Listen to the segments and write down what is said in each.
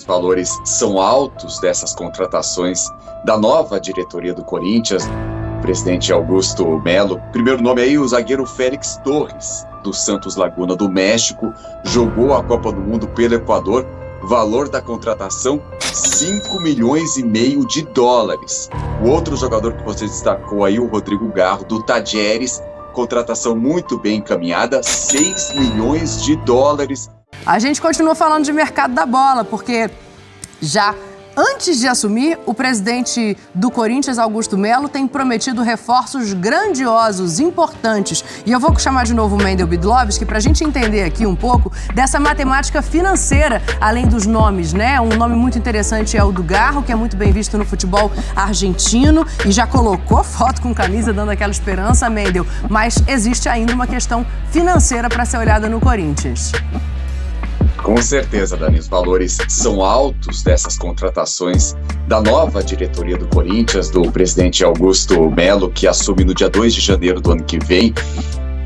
Os valores são altos dessas contratações da nova diretoria do Corinthians, o presidente Augusto Melo. Primeiro nome aí, o zagueiro Félix Torres, do Santos Laguna do México, jogou a Copa do Mundo pelo Equador. Valor da contratação, 5 milhões e meio de dólares. O outro jogador que você destacou aí, o Rodrigo Garro, do Tajeres, contratação muito bem encaminhada, 6 milhões de dólares. A gente continua falando de mercado da bola, porque já antes de assumir, o presidente do Corinthians, Augusto Melo, tem prometido reforços grandiosos, importantes. E eu vou chamar de novo o Mendel Bidlovski para a gente entender aqui um pouco dessa matemática financeira, além dos nomes, né? Um nome muito interessante é o do Garro, que é muito bem visto no futebol argentino e já colocou foto com camisa dando aquela esperança, Mendel. Mas existe ainda uma questão financeira para ser olhada no Corinthians. Com certeza, Dani, os valores são altos dessas contratações da nova diretoria do Corinthians, do presidente Augusto Melo, que assume no dia 2 de janeiro do ano que vem.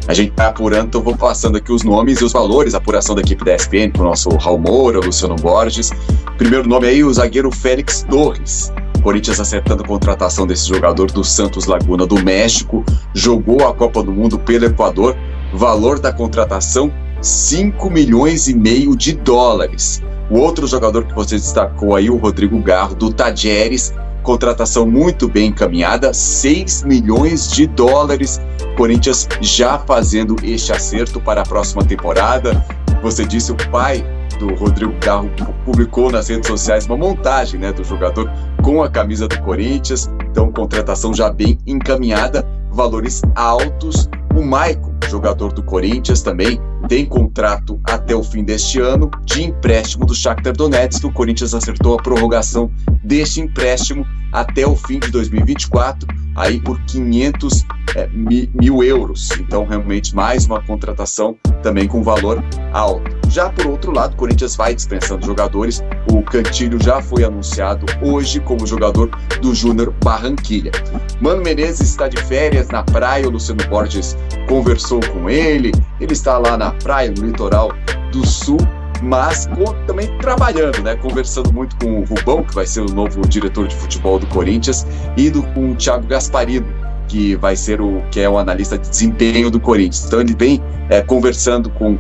A gente está apurando, então vou passando aqui os nomes e os valores, a apuração da equipe da ESPN, com o nosso Raul Moura, Luciano Borges. Primeiro nome aí, o zagueiro Félix Torres. Corinthians acertando a contratação desse jogador do Santos Laguna do México, jogou a Copa do Mundo pelo Equador. Valor da contratação, 5 milhões e meio de dólares. O outro jogador que você destacou aí, o Rodrigo Garro, do Tajeres, contratação muito bem encaminhada, 6 milhões de dólares. Corinthians já fazendo este acerto para a próxima temporada. Você disse, o pai do Rodrigo Garro publicou nas redes sociais uma montagem, né, do jogador com a camisa do Corinthians. Então, contratação já bem encaminhada, valores altos. O Maicon, jogador do Corinthians, também tem contrato até o fim deste ano de empréstimo do Shakhtar Donetsk. O Corinthians acertou a prorrogação deste empréstimo até o fim de 2024, aí por 500 mil euros. Então, realmente, mais uma contratação também com valor alto. Já por outro lado, o Corinthians vai dispensando jogadores. O Cantillo já foi anunciado hoje como jogador do Júnior Barranquilla. Mano Menezes está de férias na praia, o Luciano Borges conversou com ele está lá na praia, no litoral do sul, mas também trabalhando, né? Conversando muito com o Rubão, que vai ser o novo diretor de futebol do Corinthians, e com o Thiago Gasparino, que vai ser que é o analista de desempenho do Corinthians. Então ele vem conversando com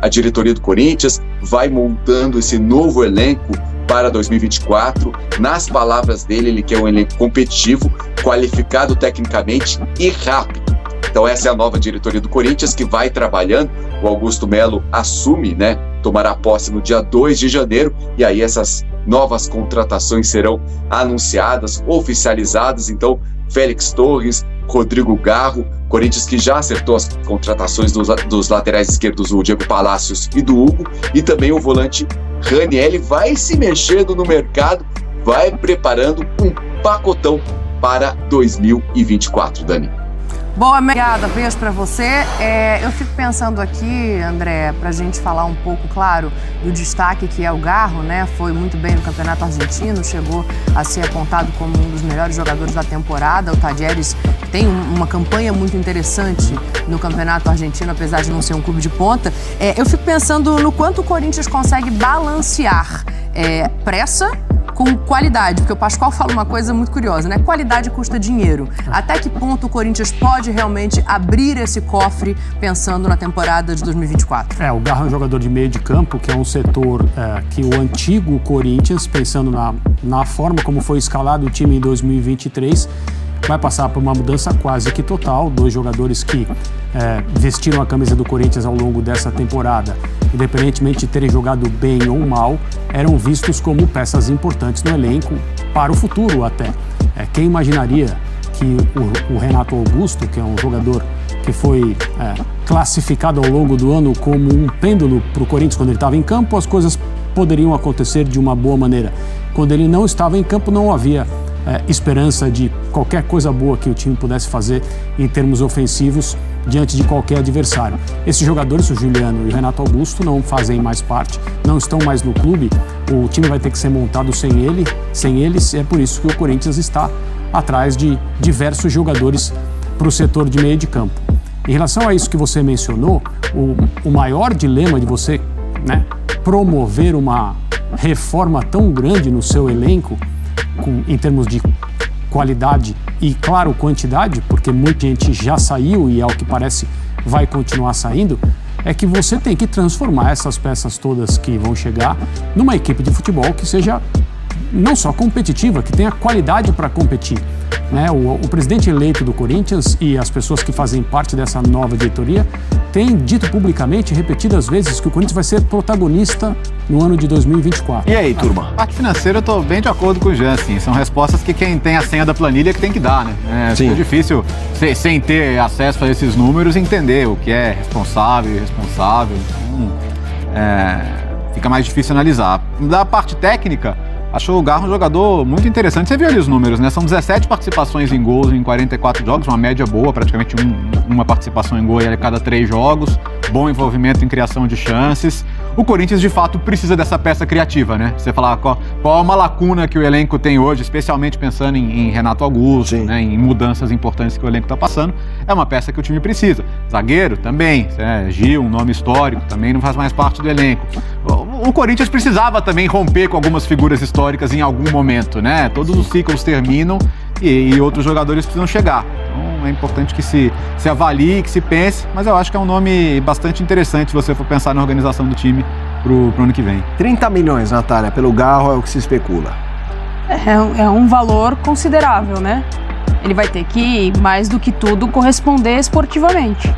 a diretoria do Corinthians, vai montando esse novo elenco para 2024. Nas palavras dele, ele quer um elenco competitivo, qualificado tecnicamente e rápido. Então essa é a nova diretoria do Corinthians que vai trabalhando. O Augusto Melo assume, né? Tomará posse no dia 2 de janeiro e aí essas novas contratações serão anunciadas, oficializadas. Então, Félix Torres, Rodrigo Garro, Corinthians que já acertou as contratações dos laterais esquerdos, o Diego Palacios e do Hugo, e também o volante Raniel vai se mexendo no mercado, vai preparando um pacotão para 2024, Dani. Boa, obrigada, beijo pra você. Eu fico pensando aqui, André, pra gente falar um pouco, claro, do destaque que é o Garro, né? Foi muito bem no Campeonato Argentino, chegou a ser apontado como um dos melhores jogadores da temporada. O Tajeres tem uma campanha muito interessante no Campeonato Argentino, apesar de não ser um clube de ponta. Eu fico pensando no quanto o Corinthians consegue balancear pressa com qualidade, porque o Pascoal fala uma coisa muito curiosa, né? Qualidade custa dinheiro. Até que ponto o Corinthians pode realmente abrir esse cofre pensando na temporada de 2024? O Garro é um jogador de meio de campo, que é um setor que o antigo Corinthians, pensando na forma como foi escalado o time em 2023, vai passar por uma mudança quase que total. Dois jogadores que vestiram a camisa do Corinthians ao longo dessa temporada, independentemente de terem jogado bem ou mal, eram vistos como peças importantes no elenco para o futuro até. Quem imaginaria que o Renato Augusto, que é um jogador que foi classificado ao longo do ano como um pêndulo para o Corinthians quando ele estava em campo, as coisas poderiam acontecer de uma boa maneira. Quando ele não estava em campo, não havia esperança de qualquer coisa boa que o time pudesse fazer em termos ofensivos diante de qualquer adversário. Esses jogadores, o Juliano e o Renato Augusto, não fazem mais parte, não estão mais no clube. O time vai ter que ser montado sem eles. É por isso que o Corinthians está atrás de diversos jogadores para o setor de meio de campo. Em relação a isso que você mencionou, o maior dilema de você, promover uma reforma tão grande no seu elenco, em termos de qualidade e, claro, quantidade, porque muita gente já saiu e, ao que parece, vai continuar saindo, é que você tem que transformar essas peças todas que vão chegar numa equipe de futebol que seja não só competitiva, que tenha qualidade para competir. Né? O presidente eleito do Corinthians e as pessoas que fazem parte dessa nova diretoria têm dito publicamente, repetidas vezes, que o Corinthians vai ser protagonista no ano de 2024. E aí, turma? A parte financeira eu tô bem de acordo com o Jean, assim. São respostas que quem tem a senha da planilha que tem que dar, né? É muito difícil, sem ter acesso a esses números, entender o que é responsável e irresponsável. Então, fica mais difícil analisar. Da parte técnica, achou o Garro um jogador muito interessante. Você viu ali os números, né? São 17 participações em gols em 44 jogos, uma média boa, praticamente uma participação em gol a cada 3 jogos. Bom envolvimento em criação de chances. O Corinthians, de fato, precisa dessa peça criativa, né? Você falar qual é uma lacuna que o elenco tem hoje, especialmente pensando em Renato Augusto, né? Em mudanças importantes que o elenco está passando, é uma peça que o time precisa. Zagueiro também, Gil, um nome histórico, também não faz mais parte do elenco. O Corinthians precisava também romper com algumas figuras históricas em algum momento, né? Todos os ciclos terminam e outros jogadores precisam chegar. Então é importante que se avalie, que se pense, mas eu acho que é um nome bastante interessante se você for pensar na organização do time pro ano que vem. 30 milhões, Natália, pelo Garro é o que se especula. É um valor considerável, né? Ele vai ter que, mais do que tudo, corresponder esportivamente.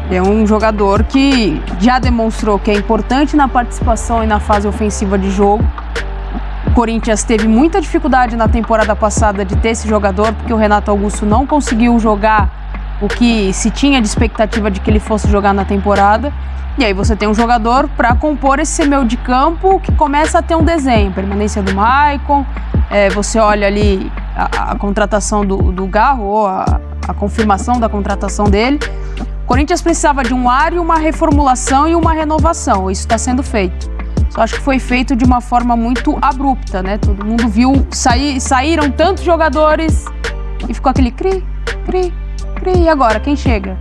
É um jogador que já demonstrou que é importante na participação e na fase ofensiva de jogo. O Corinthians teve muita dificuldade na temporada passada de ter esse jogador, porque o Renato Augusto não conseguiu jogar o que se tinha de expectativa de que ele fosse jogar na temporada. E aí você tem um jogador para compor esse meio de campo que começa a ter um desenho. Permanência do Maicon, você olha ali a contratação do Garro, ou a confirmação da contratação dele. O Corinthians precisava de um ar e uma reformulação e uma renovação. Isso está sendo feito. Só acho que foi feito de uma forma muito abrupta, né? Todo mundo viu, saíram tantos jogadores e ficou aquele cri. E agora, quem chega?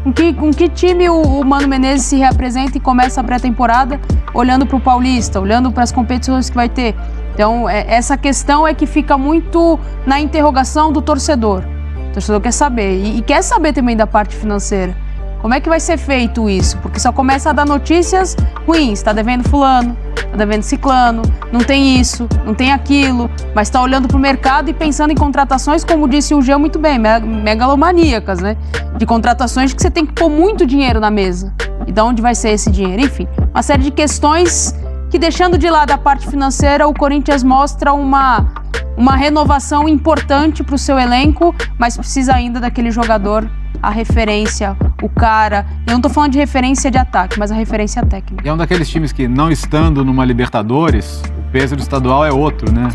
Com que time o Mano Menezes se reapresenta e começa a pré-temporada olhando para o Paulista, olhando para as competições que vai ter? Então, essa questão é que fica muito na interrogação do torcedor. O torcedor quer saber, e quer saber também da parte financeira. Como é que vai ser feito isso? Porque só começa a dar notícias ruins. Está devendo fulano, está devendo ciclano, não tem isso, não tem aquilo, mas está olhando para o mercado e pensando em contratações, como disse o Jean muito bem, megalomaníacas, né? De contratações que você tem que pôr muito dinheiro na mesa. E de onde vai ser esse dinheiro? Enfim, uma série de questões que, deixando de lado a parte financeira, o Corinthians mostra uma renovação importante para o seu elenco, mas precisa ainda daquele jogador, a referência, o cara. Eu não tô falando de referência de ataque, mas a referência técnica. E é um daqueles times que, não estando numa Libertadores, o peso do estadual é outro, né?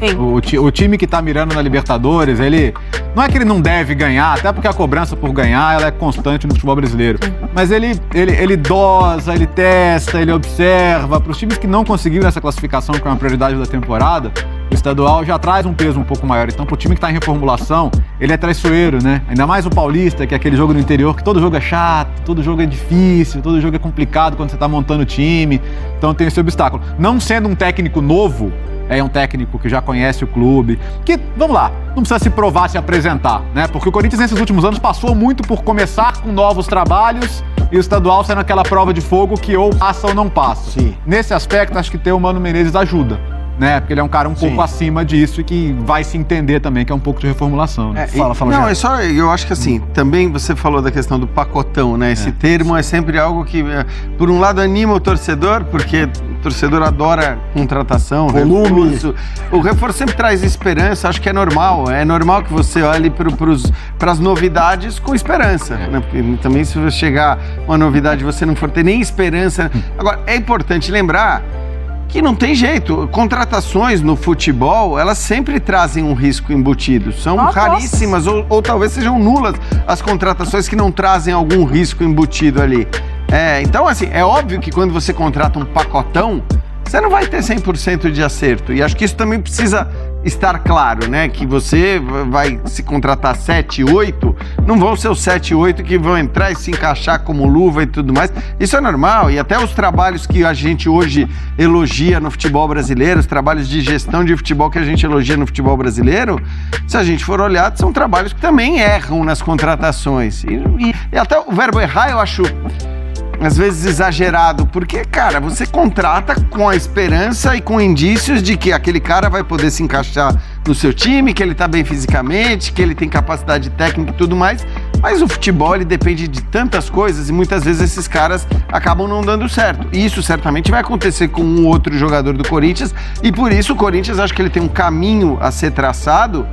O time que tá mirando na Libertadores, ele... Não é que ele não deve ganhar, até porque a cobrança por ganhar ela é constante no futebol brasileiro. Mas ele dosa, ele testa, ele observa. Para os times que não conseguiram essa classificação, que é uma prioridade da temporada, o estadual já traz um peso um pouco maior. Então, pro time que tá em reformulação, ele é traiçoeiro, né? Ainda mais o Paulista, que é aquele jogo no interior, que todo jogo é chato, todo jogo é difícil, todo jogo é complicado quando você tá montando o time. Então tem esse obstáculo. Não sendo um técnico novo, é um técnico que já conhece o clube, que, vamos lá, não precisa se provar, se apresentar, né? Porque o Corinthians nesses últimos anos passou muito por começar com novos trabalhos e o estadual sendo aquela prova de fogo que ou passa ou não passa. Sim. Nesse aspecto, acho que ter o Mano Menezes ajuda, né? Porque ele é um cara um pouco acima disso e que vai se entender também que é um pouco de reformulação, né? Fala, Não, já. é só, eu acho que assim, também você falou da questão do pacotão, né? Esse termo é sempre algo que, por um lado, anima o torcedor, porque o torcedor adora contratação, volume. Reforço. O reforço sempre traz esperança, acho que é normal que você olhe para as novidades com esperança, né? Porque também se você chegar uma novidade e você não for ter nem esperança... Agora, é importante lembrar que não tem jeito, contratações no futebol, elas sempre trazem um risco embutido. São raríssimas ou talvez sejam nulas as contratações que não trazem algum risco embutido ali. Então, assim, é óbvio que quando você contrata um pacotão, você não vai ter 100% de acerto. E acho que isso também precisa estar claro, né? Que você vai se contratar 7, 8, não vão ser os 7, 8 que vão entrar e se encaixar como luva e tudo mais. Isso é normal, e até os trabalhos que a gente hoje elogia no futebol brasileiro, os trabalhos de gestão de futebol que a gente elogia no futebol brasileiro, se a gente for olhar, são trabalhos que também erram nas contratações. E até o verbo errar eu acho às vezes exagerado, porque, cara, você contrata com a esperança e com indícios de que aquele cara vai poder se encaixar no seu time, que ele tá bem fisicamente, que ele tem capacidade técnica e tudo mais, mas o futebol, ele depende de tantas coisas e muitas vezes esses caras acabam não dando certo. E isso certamente vai acontecer com um outro jogador do Corinthians, e por isso o Corinthians, acho que ele tem um caminho a ser traçado,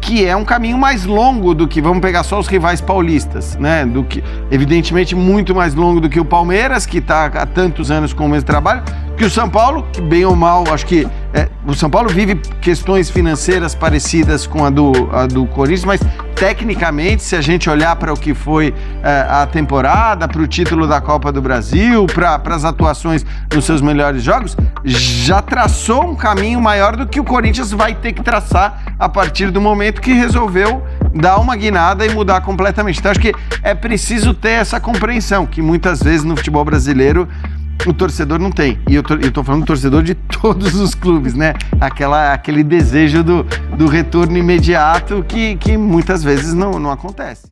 que é um caminho mais longo do que, vamos pegar só os rivais paulistas, né? Do que, evidentemente, muito mais longo do que o Palmeiras, que está há tantos anos com o mesmo trabalho, que o São Paulo, que bem ou mal, acho que o São Paulo vive questões financeiras parecidas com a do Corinthians, mas tecnicamente, se a gente olhar para o que foi a temporada, para o título da Copa do Brasil, para as atuações nos seus melhores jogos, já traçou um caminho maior do que o Corinthians vai ter que traçar a partir do momento que resolveu dar uma guinada e mudar completamente. Então, acho que é preciso ter essa compreensão, que muitas vezes no futebol brasileiro o torcedor não tem. E eu tô falando do torcedor de todos os clubes, né? Aquele desejo do retorno imediato que muitas vezes não acontece.